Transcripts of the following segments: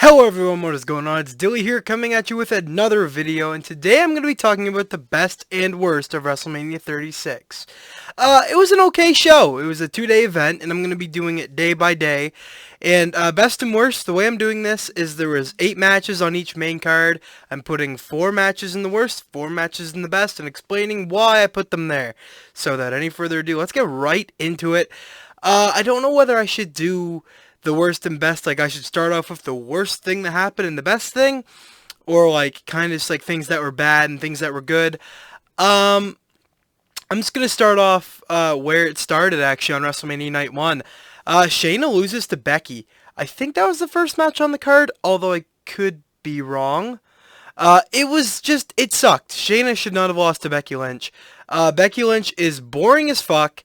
Hello everyone, what is going on? It's Dilly here coming at you with another video, and today I'm going to be talking about the best and worst of Wrestlemania 36. It was an okay show. It was a 2-day event, and I'm going to be doing it day by day. And best and worst, the way I'm doing this is there was 8 matches on each main card. I'm putting 4 matches in the worst, 4 matches in the best, and explaining why I put them there. So without any further ado, let's get right into it. I don't know whether I should do the worst and best, like I should start off with the worst thing that happened and the best thing, or like kind of just like things that were bad and things that were good. I'm just gonna start off where it started actually on WrestleMania Night 1. Shayna loses to Becky. I think that was the first match on the card, although I could be wrong. It sucked. Shayna should not have lost to Becky Lynch. Becky Lynch is boring as fuck,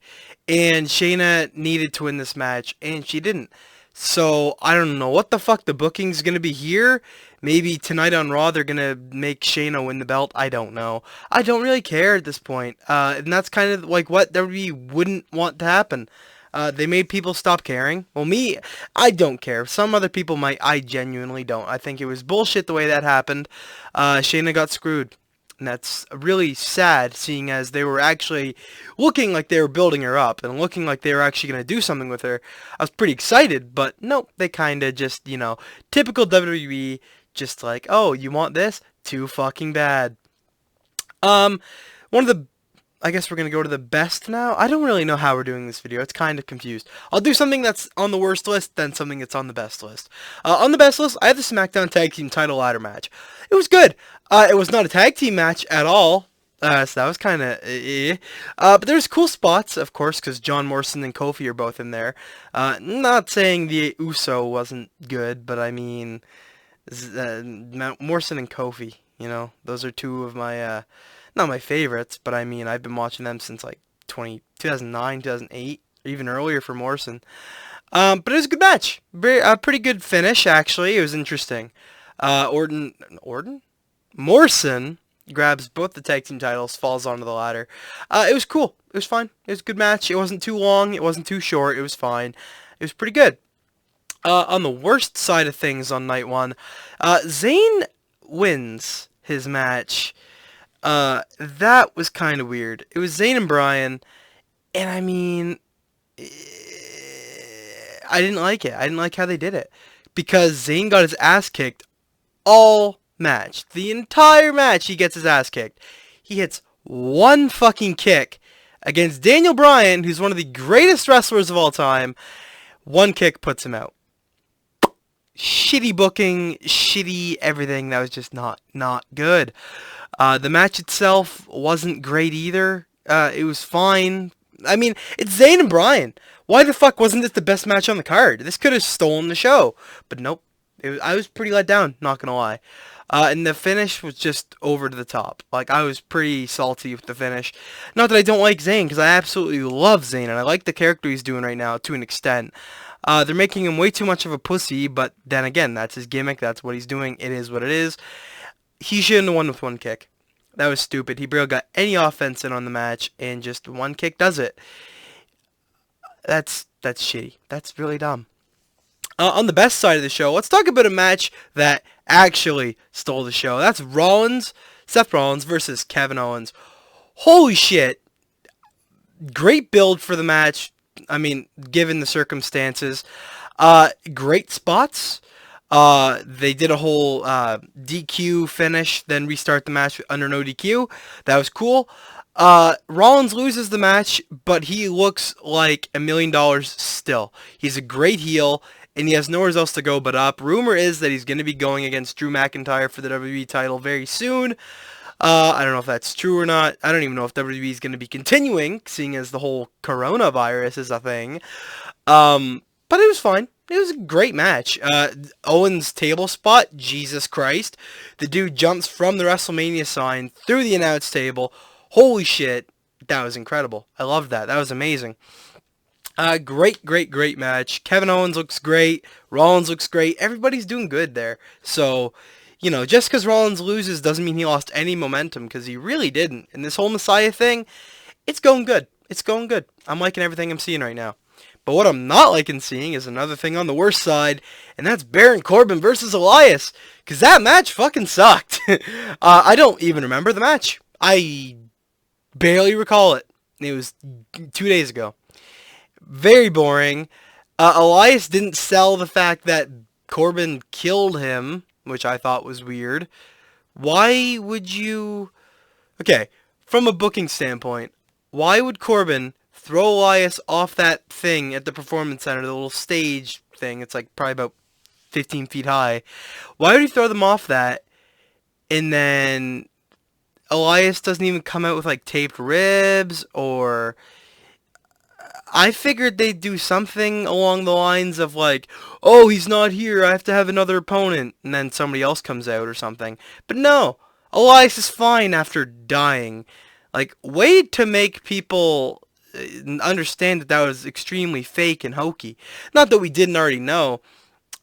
and Shayna needed to win this match, and she didn't. So, I don't know what the fuck the booking's gonna be here. Maybe tonight on Raw they're gonna make Shayna win the belt. I don't know. I don't really care at this point. And that's kind of like what WWE wouldn't want to happen. They made people stop caring. Well, me, I don't care. Some other people might. I genuinely don't. I think it was bullshit the way that happened. Shayna got screwed. And that's really sad, seeing as they were actually looking like they were building her up and looking like they were actually going to do something with her. I was pretty excited, but nope, they kind of just, typical WWE, just like, oh, you want this? Too fucking bad. One of the I guess we're going to go to the best now. I don't really know how we're doing this video. It's kind of confused. I'll do something that's on the worst list, then something that's on the best list. On the best list, I have the SmackDown Tag Team title ladder match. It was good. It was not a tag team match at all. So that was kind of but there's cool spots, of course, because John Morrison and Kofi are both in there. Not saying the Uso wasn't good, but I mean, Morrison and Kofi, those are two of my... not my favorites, but I mean, I've been watching them since like 2009, 2008, or even earlier for Morrison. But it was a good match. A pretty good finish, actually. It was interesting. Morrison grabs both the tag team titles, falls onto the ladder. It was cool. It was fine. It was a good match. It wasn't too long. It wasn't too short. It was fine. It was pretty good. On the worst side of things on night 1, Zayn wins his match. That was kind of weird. It was Zayn and Bryan, and I mean, I didn't like it. I didn't like how they did it, because Zayn got his ass kicked all match. The entire match, he gets his ass kicked. He hits one fucking kick against Daniel Bryan, who's one of the greatest wrestlers of all time. One kick puts him out. Shitty booking, shitty everything. That was just not good. The match itself wasn't great either. It was fine. I mean, it's Zayn and Bryan. Why the fuck wasn't this the best match on the card? This could have stolen the show. But nope. I was pretty let down, not gonna lie. And the finish was just over to the top. Like, I was pretty salty with the finish. Not that I don't like Zayn, because I absolutely love Zayn, and I like the character he's doing right now to an extent. They're making him way too much of a pussy, but then again, that's his gimmick. That's what he's doing. It is what it is. He shouldn't have won with one kick. That was stupid. He barely got any offense in on the match, and just one kick does it. That's shitty. That's really dumb. On the best side of the show, let's talk about a match that actually stole the show. That's Seth Rollins versus Kevin Owens. Holy shit. Great build for the match. I mean, given the circumstances. Great spots. They did a whole DQ finish, then restart the match under no DQ. That was cool. Rollins loses the match, but he looks like $1 million still. He's a great heel, and he has nowhere else to go but up. Rumor is that he's going to be going against Drew McIntyre for the WWE title very soon. I don't know if that's true or not. I don't even know if WWE is going to be continuing, seeing as the whole coronavirus is a thing. But it was fine. It was a great match. Owens' table spot, Jesus Christ. The dude jumps from the WrestleMania sign through the announce table. Holy shit. That was incredible. I loved that. That was amazing. Great match. Kevin Owens looks great. Rollins looks great. Everybody's doing good there. So, just because Rollins loses doesn't mean he lost any momentum, because he really didn't. And this whole Messiah thing, it's going good. It's going good. I'm liking everything I'm seeing right now. But what I'm not liking seeing is another thing on the worst side, and that's Baron Corbin versus Elias. Because that match fucking sucked. I don't even remember the match. I barely recall it. It was 2 days ago. Very boring. Elias didn't sell the fact that Corbin killed him, which I thought was weird. Why would you... Okay, from a booking standpoint, why would Corbin throw Elias off that thing at the Performance Center, the little stage thing? It's like probably about 15 feet high. Why would he throw them off that, and then Elias doesn't even come out with like taped ribs? Or I figured they'd do something along the lines of like, oh, he's not here, I have to have another opponent, and then somebody else comes out or something. But no, Elias is fine after dying. Like, way to make people understand that that was extremely fake and hokey. Not that we didn't already know,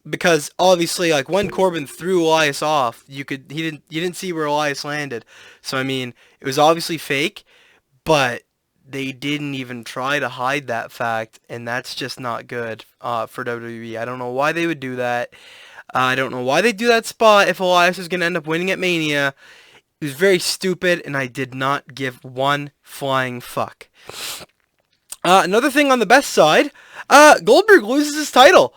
because obviously, like, when Corbin threw Elias off, you didn't see where Elias landed. So I mean, it was obviously fake, but they didn't even try to hide that fact, and that's just not good for WWE. I don't know why they would do that. I don't know why they do that spot if Elias is going to end up winning at Mania. It was very stupid, and I did not give one flying fuck. Another thing on the best side, Goldberg loses his title.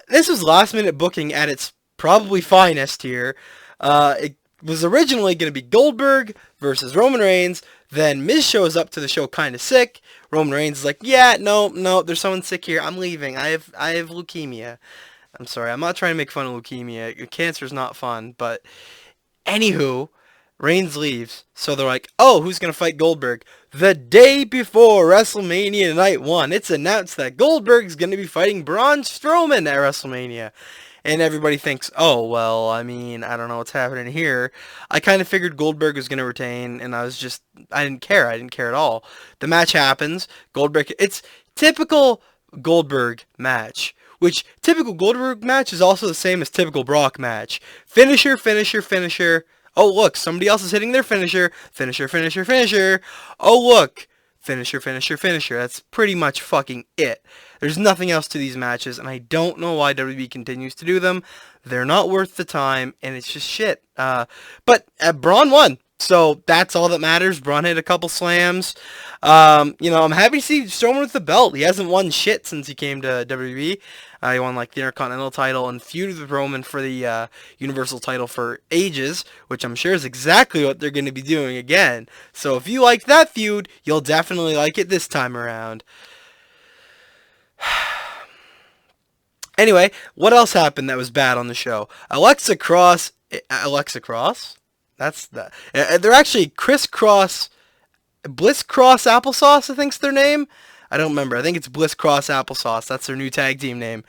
This was last minute booking at its probably finest here. It was originally going to be Goldberg versus Roman Reigns. Then Miz shows up to the show kind of sick. Roman Reigns is like, yeah, no, there's someone sick here. I'm leaving. I have leukemia. I'm sorry. I'm not trying to make fun of leukemia. Cancer's not fun. But anywho, Reigns leaves. So they're like, oh, who's going to fight Goldberg? The day before WrestleMania Night 1, it's announced that Goldberg's going to be fighting Braun Strowman at WrestleMania. And everybody thinks, oh, well, I mean, I don't know what's happening here. I kind of figured Goldberg was going to retain, and I didn't care. I didn't care at all. The match happens. Goldberg, it's typical Goldberg match, which typical Goldberg match is also the same as typical Brock match. Finisher, finisher, finisher. Oh, look, somebody else is hitting their finisher. Finisher, finisher, finisher. Oh, look. Finisher, finisher, finisher. That's pretty much fucking it. There's nothing else to these matches, and I don't know why WWE continues to do them. They're not worth the time, and it's just shit. But Braun won, so that's all that matters. Braun hit a couple slams. I'm happy to see Strowman with the belt. He hasn't won shit since he came to WWE. He won like the Intercontinental title and feuded with Roman for the Universal title for ages, which I'm sure is exactly what they're going to be doing again. So if you like that feud, you'll definitely like it this time around. Anyway, what else happened that was bad on the show? Alexa Cross? That's the... They're actually Bliss Cross Applesauce, I think's their name. I don't remember. I think it's Bliss Cross Applesauce. That's their new tag team name.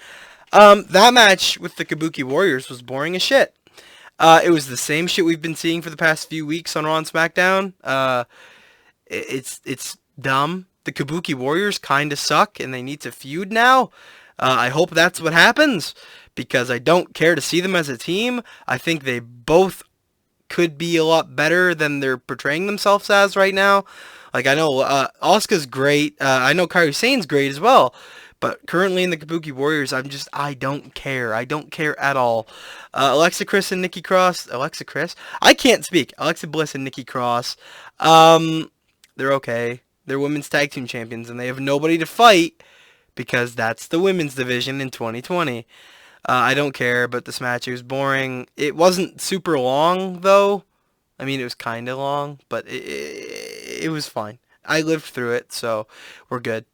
That match with the Kabuki Warriors was boring as shit. It was the same shit we've been seeing for the past few weeks on Raw and SmackDown. It's dumb. The Kabuki Warriors kind of suck, and they need to feud now. I hope that's what happens, because I don't care to see them as a team. I think they both could be a lot better than they're portraying themselves as right now. Like, I know Asuka's great. I know Kairi Sane's great as well. But currently in the Kabuki Warriors, I don't care. I don't care at all. Alexa Bliss and Nikki Cross. Alexa Bliss? I can't speak. Alexa Bliss and Nikki Cross. They're okay. They're women's tag team champions, and they have nobody to fight because that's the women's division in 2020. I don't care about this match. It was boring. It wasn't super long, though. I mean, it was kind of long, but it was fine. I lived through it, so we're good.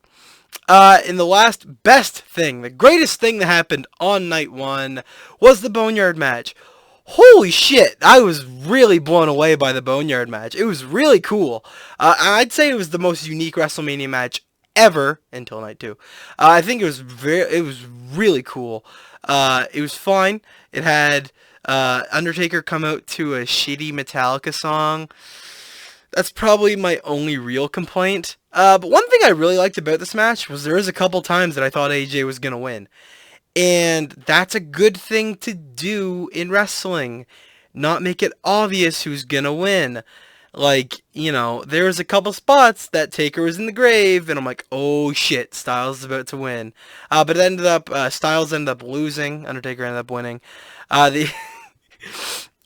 In the last best thing, the greatest thing that happened on night 1 was the Boneyard match. Holy shit, I was really blown away by the Boneyard match. It was really cool. I'd say it was the most unique WrestleMania match ever until night 2. I think it was really cool. It was fine. It had Undertaker come out to a shitty Metallica song. That's probably my only real complaint. But one thing I really liked about this match was there was a couple times that I thought AJ was going to win. And that's a good thing to do in wrestling. Not make it obvious who's going to win. Like, you know, there was a couple spots that Taker was in the grave, and I'm like, oh shit, Styles is about to win. But it ended up, Styles ended up losing. Undertaker ended up winning. The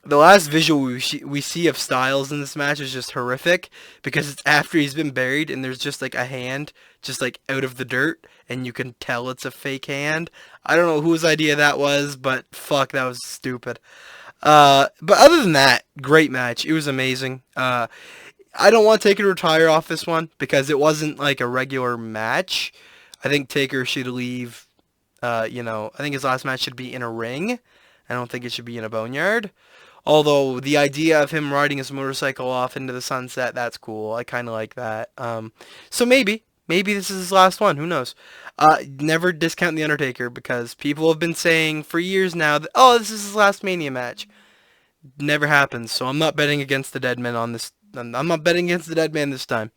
the last visual we see of Styles in this match is just horrific because it's after he's been buried and there's just like a hand just like out of the dirt and you can tell it's a fake hand. I don't know whose idea that was, but fuck, that was stupid. But other than that, great match. It was amazing. I don't want Taker to retire off this one because it wasn't like a regular match. I think Taker should leave. I think his last match should be in a ring. I don't think it should be in a boneyard. Although the idea of him riding his motorcycle off into the sunset, that's cool. I kind of like that. So maybe this is his last one. Who knows? Never discount the Undertaker because people have been saying for years now that this is his last Mania match. Never happens. So I'm not betting against the dead man on this. I'm not betting against the dead man this time.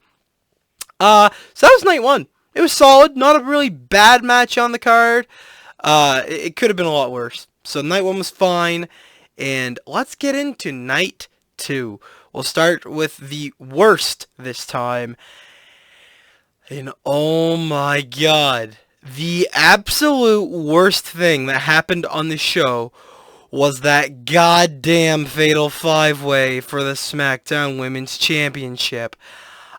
So that was night one. It was solid. Not a really bad match on the card. It could have been a lot worse. So night one was fine. And let's get into night two. We'll start with the worst this time. And oh my god. The absolute worst thing that happened on the show was that goddamn Fatal 5-Way for the SmackDown Women's Championship.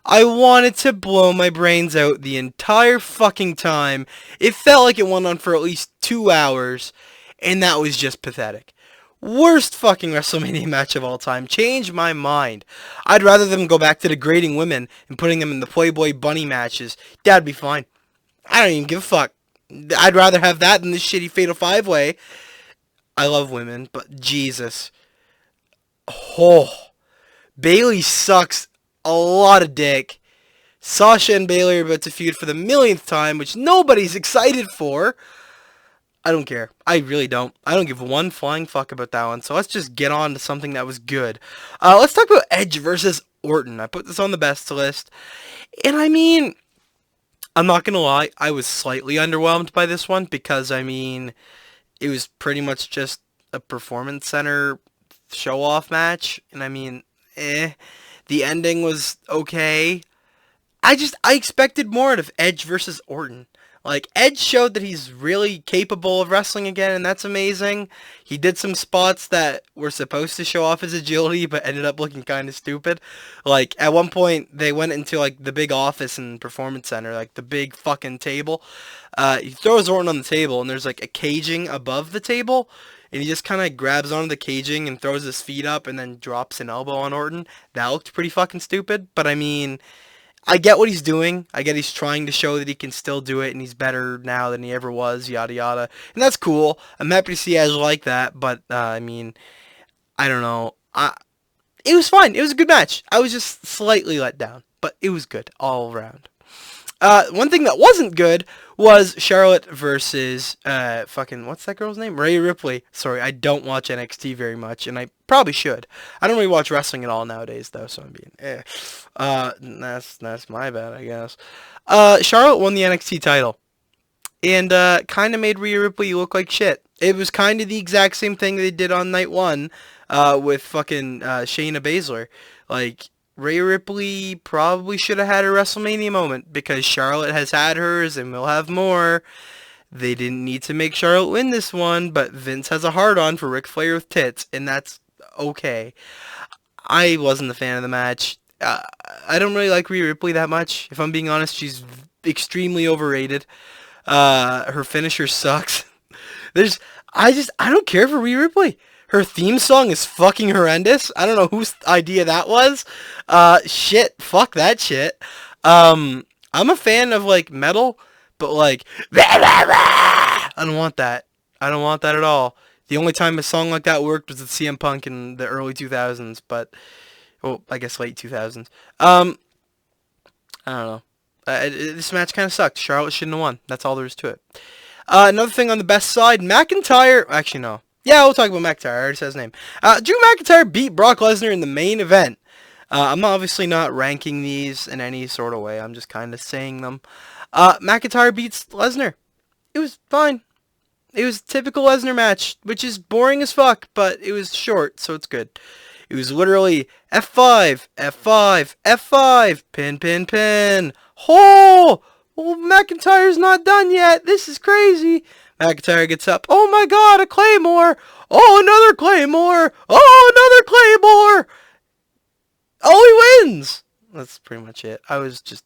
I wanted to blow my brains out the entire fucking time. It felt like it went on for at least 2 hours, and that was just pathetic. Worst fucking WrestleMania match of all time. Change my mind. I'd rather them go back to degrading women and putting them in the Playboy Bunny matches. That'd be fine. I don't even give a fuck. I'd rather have that than this shitty Fatal 5-Way. I love women, but Jesus. Oh. Bayley sucks a lot of dick. Sasha and Bayley are about to feud for the millionth time, which nobody's excited for. I don't care. I really don't. I don't give one flying fuck about that one. So let's just get on to something that was good. Let's talk about Edge versus Orton. I put this on the best list. And I mean, I'm not going to lie. I was slightly underwhelmed by this one because, I mean, it was pretty much just a Performance Center show-off match. And I mean, the ending was okay. I expected more out of Edge versus Orton. Like, Edge showed that he's really capable of wrestling again, and that's amazing. He did some spots that were supposed to show off his agility, but ended up looking kind of stupid. Like, at one point, they went into, like, the big office in Performance Center, like, the big fucking table. He throws Orton on the table, and there's, like, a caging above the table, and he just kind of grabs onto the caging and throws his feet up and then drops an elbow on Orton. That looked pretty fucking stupid, but I mean, I get what he's doing. I get he's trying to show that he can still do it and he's better now than he ever was, yada yada. And that's cool. I'm happy to see Edge like that, but I mean, I don't know. It was fine. It was a good match. I was just slightly let down, but it was good all around. One thing that wasn't good was Charlotte versus what's that girl's name? Rhea Ripley. Sorry, I don't watch NXT very much, and I probably should. I don't really watch wrestling at all nowadays, though, so I'm being that's my bad, I guess. Charlotte won the NXT title, and kind of made Rhea Ripley look like shit. It was kind of the exact same thing they did on night one with fucking Shayna Baszler. Like, Rhea Ripley probably should have had a WrestleMania moment because Charlotte has had hers and will have more. They didn't need to make Charlotte win this one, but Vince has a hard-on for Ric Flair with tits, and that's okay. I wasn't a fan of the match. I don't really like Rhea Ripley that much. If I'm being honest, she's extremely overrated. Her finisher sucks. I don't care for Rhea Ripley. Her theme song is fucking horrendous. I don't know whose idea that was. Shit. Fuck that shit. I'm a fan of, like, metal, but, like, I don't want that. I don't want that at all. The only time a song like that worked was with CM Punk in the early 2000s, but, well, I guess late 2000s. I don't know. This match kind of sucked. Charlotte shouldn't have won. That's all there is to it. Another thing on the best side, McIntyre... Actually, no. Yeah, we'll talk about McIntyre. I already said his name. Drew McIntyre beat Brock Lesnar in the main event. I'm obviously not ranking these in any sort of way. I'm just kind of saying them. McIntyre beats Lesnar. It was fine. It was a typical Lesnar match, which is boring as fuck, but it was short, so it's good. It was literally F5, F5, F5, pin, pin, pin. Oh, well, McIntyre's not done yet. This is crazy. McIntyre gets up. Oh my God, a Claymore. Oh, another Claymore. Oh, another Claymore. Oh, he wins. That's pretty much it. I was just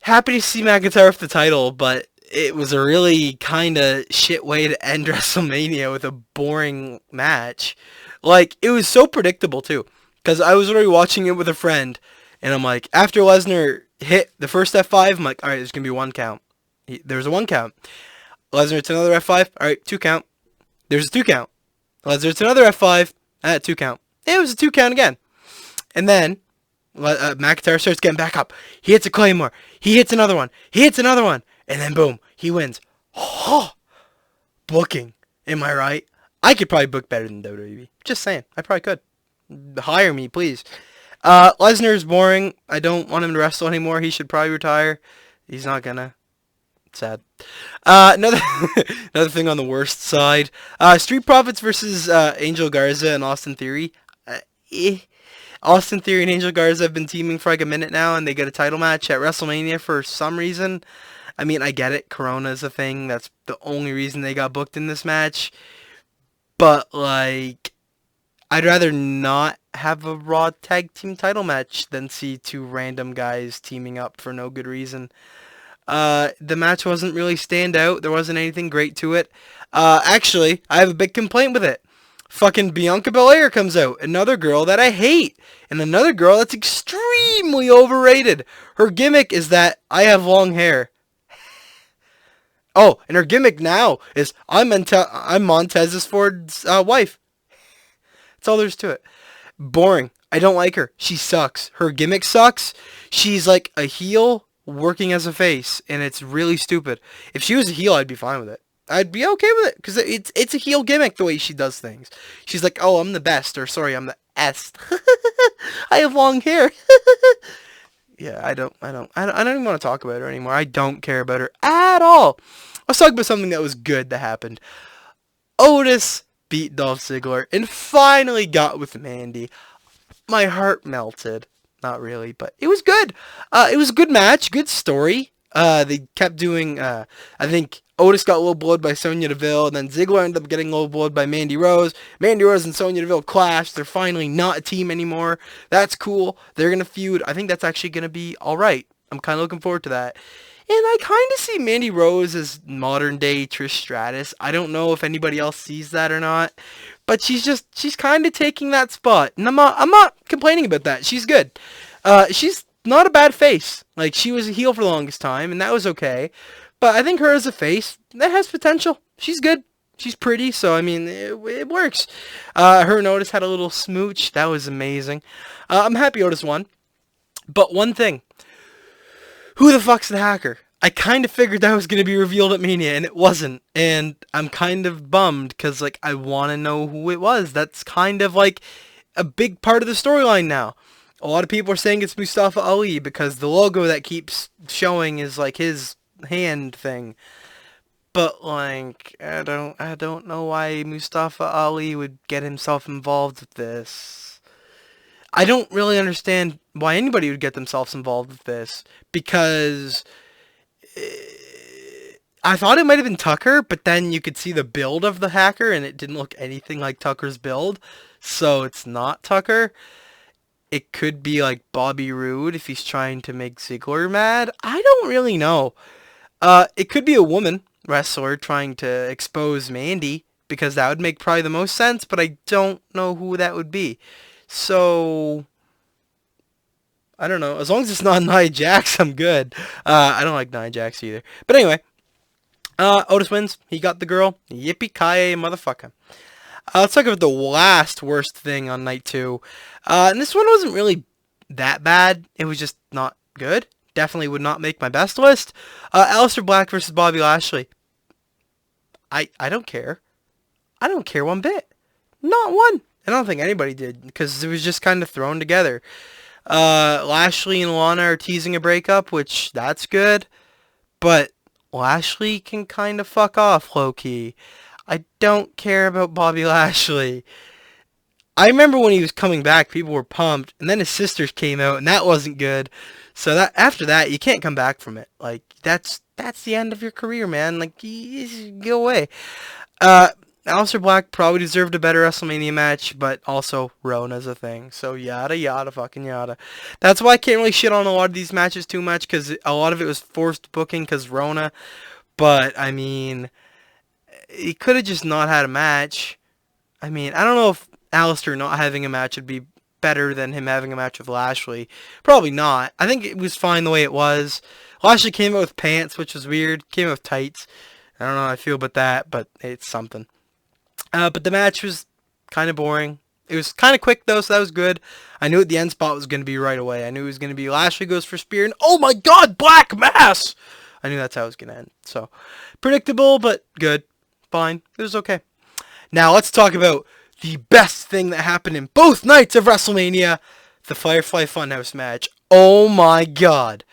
happy to see McIntyre with the title, but it was a really kind of shit way to end WrestleMania with a boring match. Like, it was so predictable, too. Because I was already watching it with a friend, and I'm like, after Lesnar hit the first F5, I'm like, alright, there's going to be one count. There's a one count. Lesnar hits another F5, alright, two count. There's a two count. Lesnar hits another F5, two count. It was a two count again. And then McIntyre starts getting back up. He hits a Claymore. He hits another one. He hits another one. And then boom, he wins. Oh, booking. Am I right? I could probably book better than WWE. Just saying. I probably could. Hire me, please. Lesnar's boring. I don't want him to wrestle anymore. He should probably retire. He's not gonna. Sad. Another another thing on the worst side. Street Profits versus Angel Garza and Austin Theory. Austin Theory and Angel Garza have been teaming for like a minute now, and they get a title match at WrestleMania for some reason. I mean, I get it. Corona is a thing. That's the only reason they got booked in this match. But, like, I'd rather not have a Raw Tag Team title match than see two random guys teaming up for no good reason. The match wasn't really stand out. There wasn't anything great to it. Actually, I have a big complaint with it. Fucking Bianca Belair comes out. Another girl that I hate. And another girl that's extremely overrated. Her gimmick is that I have long hair. Oh, and her gimmick now is I'm Montez Ford's wife. That's all there's to it. Boring. I don't like her. She sucks. Her gimmick sucks. She's like a heel working as a face, and it's really stupid. If she was a heel, I'd be fine with it. I'd be okay with it, because it's a heel gimmick the way she does things. She's like, oh, I'm the best, or sorry, I'm the est. I have long hair. Yeah, I don't even want to talk about her anymore. I don't care about her at all. Let's talk about something that was good that happened. Otis beat Dolph Ziggler and finally got with Mandy. My heart melted. Not really, but it was good. It was a good match, good story. They kept doing, I think Otis got low blowed by Sonya Deville, and then Ziggler ended up getting low blowed by Mandy Rose. Mandy Rose and Sonya Deville clashed. They're finally not a team anymore. That's cool. They're going to feud. I think that's actually going to be alright. I'm kind of looking forward to that. And I kind of see Mandy Rose as modern day Trish Stratus. I don't know if anybody else sees that or not, but she's kind of taking that spot. And I'm not complaining about that. She's good. She's not a bad face. Like, she was a heel for the longest time, and that was okay. But I think her as a face, that has potential. She's good. She's pretty, so, I mean, it works. Her and Otis had a little smooch. That was amazing. I'm happy Otis won. But one thing. Who the fuck's the hacker? I kind of figured that was going to be revealed at Mania, and it wasn't. And I'm kind of bummed, because, like, I want to know who it was. That's kind of, like, a big part of the storyline now. A lot of people are saying it's Mustafa Ali, because the logo that keeps showing is, like, his hand thing. But, like, I don't know why Mustafa Ali would get himself involved with this. I don't really understand why anybody would get themselves involved with this, because I thought it might have been Tucker, but then you could see the build of the hacker, and it didn't look anything like Tucker's build, so it's not Tucker. It could be like Bobby Roode if he's trying to make Ziggler mad. I don't really know. It could be a woman wrestler trying to expose Mandy, because that would make probably the most sense, but I don't know who that would be. So, I don't know. As long as it's not Nia Jax, I'm good. I don't like Nia Jax either. But anyway, Otis wins. He got the girl. Yippee-ki-yay, motherfucker. Let's talk about the last worst thing on night 2. And this one wasn't really that bad. It was just not good. Definitely would not make my best list. Aleister Black versus Bobby Lashley. I don't care. I don't care one bit. Not one. I don't think anybody did, because it was just kind of thrown together. Lashley and Lana are teasing a breakup, which, that's good. But Lashley can kind of fuck off, low-key. I don't care about Bobby Lashley. I remember when he was coming back, people were pumped, and then his sisters came out, and that wasn't good. So that after that, you can't come back from it. Like that's the end of your career, man. Like you go away. Uh, Aleister Black probably deserved a better WrestleMania match, but also Rona's a thing. So yada yada fucking yada. That's why I can't really shit on a lot of these matches too much because a lot of it was forced booking because Rona. But I mean, he could have just not had a match. I mean, I don't know if Aleister not having a match would be better than him having a match with Lashley. Probably not. I think it was fine the way it was. Lashley came out with pants, which was weird. Came out with tights. I don't know how I feel about that, but it's something. But the match was kind of boring. It was kind of quick though, so that was good. I knew what the end spot was going to be right away. I knew it was going to be Lashley goes for spear, and oh my god, Black Mass! I knew that's how it was going to end. So, predictable, but good. Fine. It was okay. Now, let's talk about the best thing that happened in both nights of WrestleMania, the Firefly Funhouse match. Oh my god.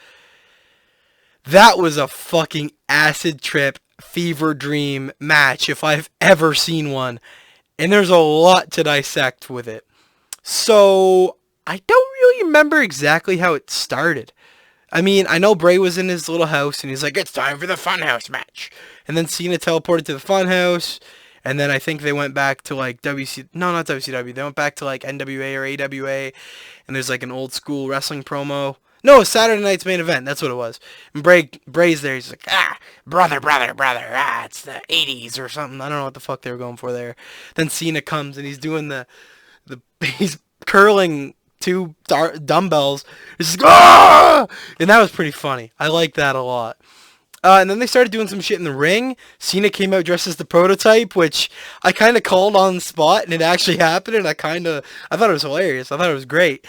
That was a fucking acid trip, fever dream match if I've ever seen one. And there's a lot to dissect with it. So, I don't really remember exactly how it started. I mean, I know Bray was in his little house and he's like, it's time for the Funhouse match. And then Cena teleported to the Funhouse. And then I think they went back to like no, not WCW. They went back to like NWA or AWA. And there's like an old school wrestling promo. No, Saturday Night's Main Event. That's what it was. And Bray's there. He's like, brother. It's the 80s or something. I don't know what the fuck they were going for there. Then Cena comes and he's doing he's curling two dumbbells. It's just, and that was pretty funny. I like that a lot. And then they started doing some shit in the ring. Cena came out dressed as the Prototype, which I kind of called on the spot, and it actually happened, and I thought it was hilarious. I thought it was great.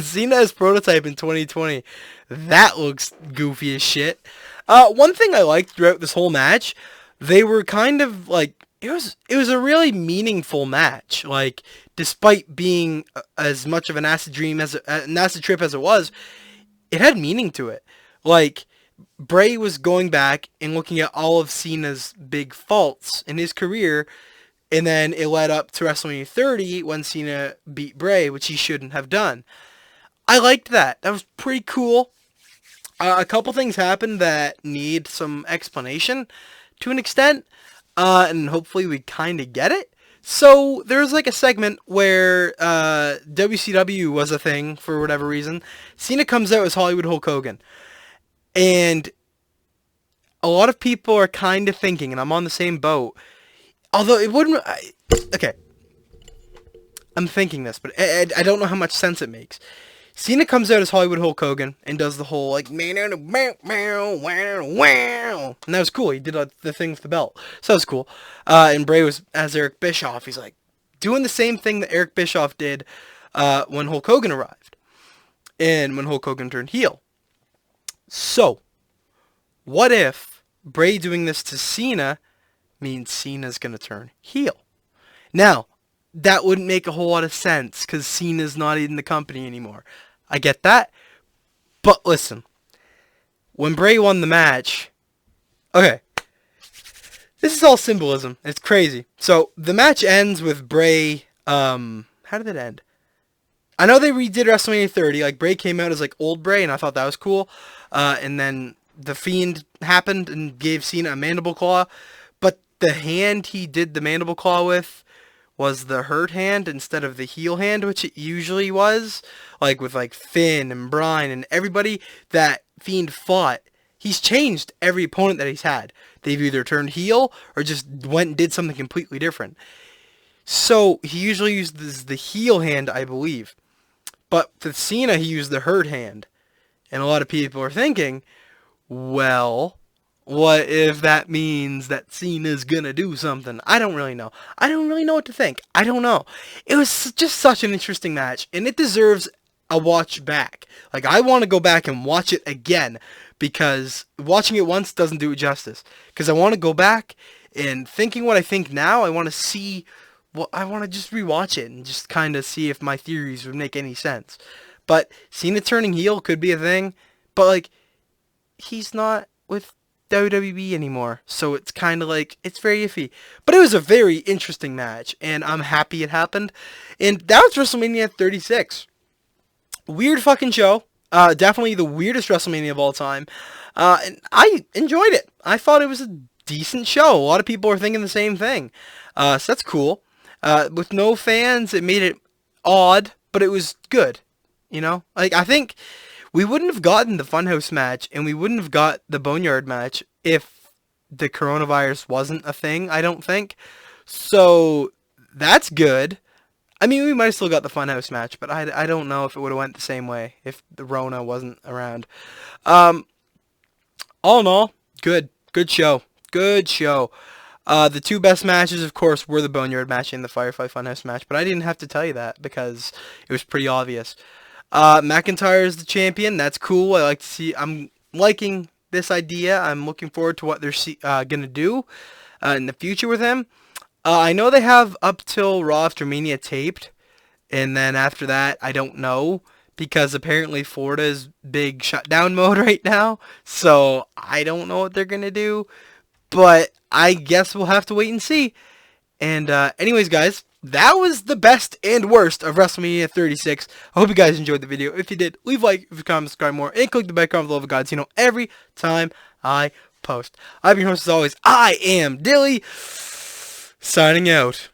Cena as Prototype in 2020, that looks goofy as shit. One thing I liked throughout this whole match, they were kind of like, it was a really meaningful match. Like, despite being as much of an acid trip as it was, it had meaning to it. Like, Bray was going back and looking at all of Cena's big faults in his career, and then it led up to WrestleMania 30 when Cena beat Bray, which he shouldn't have done. I liked that. That was pretty cool. A couple things happened that need some explanation to an extent, and hopefully we kind of get it. So there's like a segment where WCW was a thing for whatever reason. Cena comes out as Hollywood Hulk Hogan. And a lot of people are kind of thinking, and I'm on the same boat, although it wouldn't... okay. I'm thinking this, but I don't know how much sense it makes. Cena comes out as Hollywood Hulk Hogan and does the whole, like, and that was cool. He did the thing with the belt. So that was cool. And Bray was as Eric Bischoff. He's, like, doing the same thing that Eric Bischoff did when Hulk Hogan arrived. And when Hulk Hogan turned heel. So, what if Bray doing this to Cena means Cena's going to turn heel? Now, that wouldn't make a whole lot of sense because Cena's not in the company anymore. I get that. But listen, when Bray won the match... Okay, this is all symbolism. It's crazy. So, the match ends with Bray... how did it end? I know they redid WrestleMania 30. Like, Bray came out as, like, old Bray, and I thought that was cool. And then the Fiend happened and gave Cena a mandible claw. But the hand he did the mandible claw with was the hurt hand instead of the heel hand, which it usually was. Like, with, like, Finn and Bryan and everybody that Fiend fought. He's changed every opponent that he's had. They've either turned heel or just went and did something completely different. So, he usually uses the heel hand, I believe. But with Cena, he used the hurt hand. And a lot of people are thinking, well, what if that means that Cena's gonna do something? I don't really know. I don't really know what to think. I don't know. It was just such an interesting match, and it deserves a watch back. Like, I want to go back and watch it again, because watching it once doesn't do it justice. Because I want to go back, and thinking what I think now, I want to see... Well, I want to just rewatch it and just kind of see if my theories would make any sense. But Cena turning heel could be a thing. But, like, he's not with WWE anymore, so it's kind of like, it's very iffy. But it was a very interesting match, and I'm happy it happened. And that was WrestleMania 36. Weird fucking show. Definitely the weirdest WrestleMania of all time. And I enjoyed it. I thought it was a decent show. A lot of people are thinking the same thing. So that's cool. With no fans, it made it odd, but it was good. You know? Like, I think we wouldn't have gotten the Funhouse match, and we wouldn't have got the Boneyard match if the coronavirus wasn't a thing, I don't think. So, that's good. I mean, we might have still got the Funhouse match, but I don't know if it would have went the same way if the Rona wasn't around. Um, all in all, good. Good show. Good show. The two best matches, of course, were the Boneyard match and the Firefly Funhouse match, but I didn't have to tell you that because it was pretty obvious. McIntyre is the champion. That's cool. I like to see. I'm liking this idea. I'm looking forward to what they're gonna do in the future with him. I know they have up till Raw after Mania taped, and then after that, I don't know, because apparently Florida is big shutdown mode right now, so I don't know what they're gonna do, but I guess we'll have to wait and see. And anyways, guys, that was the best and worst of WrestleMania 36. I hope you guys enjoyed the video. If you did, leave a like, if you comment, subscribe more, and click the bell icon for the love of God, so you know every time I post. I've been your host as always. I am Dilly, signing out.